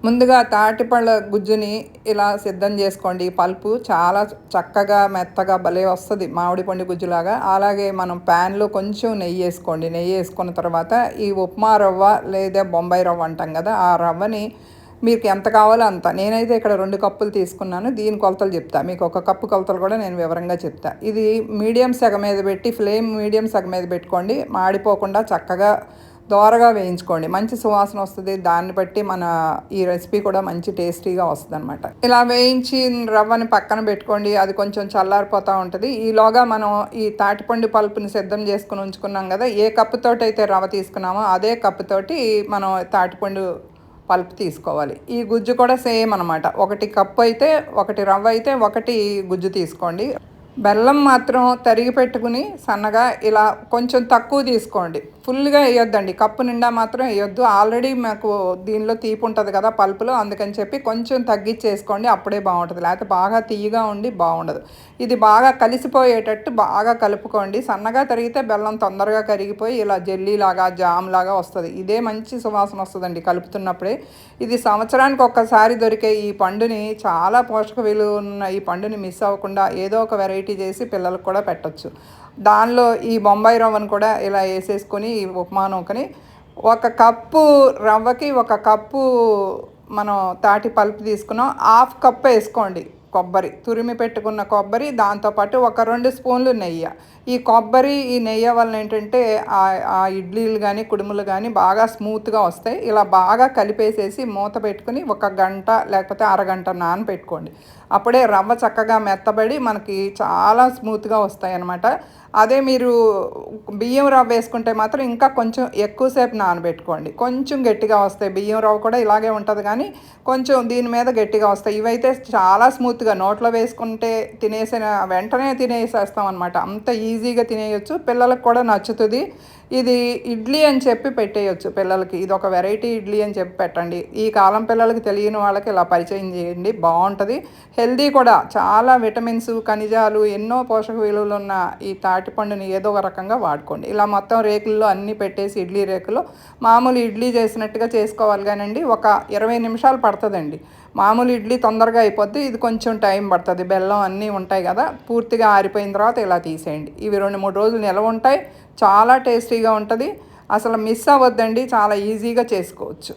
ముందుగా తాటిపళ్ళ గుజ్జుని ఇలా సిద్ధం చేసుకోండి. పల్పు చాలా చక్కగా మెత్తగా భలే వస్తది. మామిడి పండు గుజ్జులాగా. అలాగే మనం ప్యాన్‌లో కొంచెం నెయ్యేసుకోండి. నెయ్యేసుకున్న తర్వాత ఈ ఉప్మా రవ్వ లేదా బొంబాయి రవ్వ అంటాం గదా! ఆ రవ్వని మీకు ఎంత కావాలో అంత. నేనైతే ఇక్కడ 2 కప్పులు తీసుకున్నాను. దీని కొలతలు చెప్తా. మీకు ఒక కప్పు కొలతలు కూడా నేను వివరంగా చెప్తా. ఇది మీడియం సెగ మీద పెట్టి ఫ్లేమ్ మీడియం సెగ మీద పెట్టుకోండి. మాడిపోకుండా చక్కగా దోరగా వేయించుకోండి. మంచి సువాసన వస్తది. దాన్ని బట్టి మన ఈ రెసిపీ కూడా మంచి టేస్టీగా వస్తదనమాట. ఇలా వేయించి రవ్వని పక్కన పెట్టుకోండి. అది కొంచెం చల్లారిపోతా ఉంటది. ఈలోగా మనం ఈ తాటిపండు పల్పుని సిద్ధం చేసుకొని ఉంచుకున్నాం కదా! ఏ కప్పుతోటైతే రవ్వ తీసుకున్నామో అదే కప్పుతోటి మనం తాటిపండు పల్ప్ తీసుకోవాలి. ఈ గుజ్జు కూడా సేమ్ అనమాట. 1 కప్పు అయితే 1 రవ్వ అయితే 1 గుజ్జు తీసుకోండి. బెల్లం మాత్రం తరిగి పెట్టుకుని సన్నగా ఇలా కొంచెం తక్కువ తీసుకోండి. ఫుల్గా వేయొద్దండి. కప్పు నిండా మాత్రం వేయొద్దు. ఆల్రెడీ మాకు దీనిలో తీపి ఉంటుంది కదా పల్పులో, అందుకని చెప్పి కొంచెం తగ్గించేసుకోండి. అప్పుడే బాగుంటుంది. లేకపోతే బాగా తీయగా ఉండి బాగుండదు. ఇది బాగా కలిసిపోయేటట్టు బాగా కలుపుకోండి. సన్నగా తరిగితే బెల్లం తొందరగా కరిగిపోయి ఇలా జెల్లీలాగా జామ్ లాగా వస్తుంది. ఇదే మంచి సువాసన వస్తుందండి కలుపుతున్నప్పుడే. ఇది సంవత్సరానికి ఒక్కసారి దొరికే ఈ పండుని, చాలా పోషక విలువ ఉన్న ఈ పండుని మిస్ అవ్వకుండా ఏదో ఒక వెరైటీ చేసి పిల్లలకు కూడా పెట్టచ్చు. దానిలో ఈ బొంబాయి రవ్వను కూడా ఇలా వేసేసుకొని ఈ ఉప్మా నూకని 1 కప్పు రవ్వకి 1 కప్పు మనం తాటి పల్పు తీసుకున్నాం. 1/2 కప్పు వేసుకోండి కొబ్బరి, తురిమి పెట్టుకున్న కొబ్బరి, దాంతోపాటు ఒక 2 స్పూన్లు నెయ్యి. ఈ కొబ్బరి ఈ నెయ్యి వలన ఏంటంటే ఆ ఇడ్లీలు కానీ కుడుములు కానీ బాగా స్మూత్గా వస్తాయి. ఇలా బాగా కలిపేసేసి మూత పెట్టుకుని 1 గంట లేకపోతే అరగంట నానబెట్టుకోండి. అప్పుడే రవ్వ చక్కగా మెత్తబడి మనకి చాలా స్మూత్గా వస్తాయి అన్నమాట. అదే మీరు బియ్యం రవ్వ వేసుకుంటే మాత్రం ఇంకా కొంచెం ఎక్కువసేపు నానబెట్టుకోండి. కొంచెం గట్టిగా వస్తాయి. బియ్యం రవ్వ కూడా ఇలాగే ఉంటుంది కానీ కొంచెం దీని మీద గట్టిగా వస్తాయి. ఇవైతే చాలా స్మూత్గా నోట్లో వేసుకుంటే తినేసిన వెంటనే తినేసేస్తాం అనమాట. అంత ఈజీగా తినేయొచ్చు. పిల్లలకు కూడా నచ్చుతుంది. ఇది ఇడ్లీ అని చెప్పి పెట్టేయచ్చు పిల్లలకి. ఇది ఒక వెరైటీ ఇడ్లీ అని చెప్పి పెట్టండి. ఈ కాలం పిల్లలకి తెలియని వాళ్ళకి ఇలా పరిచయం చేయండి. బాగుంటుంది. హెల్దీ కూడా. చాలా విటమిన్స్, ఖనిజాలు, ఎన్నో పోషక విలువలు ఉన్న ఈ తాటిపండుని ఏదో ఒక రకంగా వాడుకోండి. ఇలా మొత్తం రేకుల్లో అన్నీ పెట్టేసి ఇడ్లీ రేకులో మామూలు ఇడ్లీ చేసినట్టుగా చేసుకోవాలి కానండి. ఒక 20 నిమిషాలు పడుతుందండి. మామూలు ఇడ్లీ తొందరగా అయిపోద్ది. ఇది కొంచెం టైం పడుతుంది. బెల్లం అన్నీ ఉంటాయి కదా. పూర్తిగా ఆరిపోయిన తర్వాత ఇలా తీసేయండి. ఇవి 2-3 రోజులు నిల్వ ఉంటాయి. చాలా టేస్టీగా ఉంటుంది. అసలు మిస్ అవ్వద్దండి. చాలా ఈజీగా చేసుకోవచ్చు.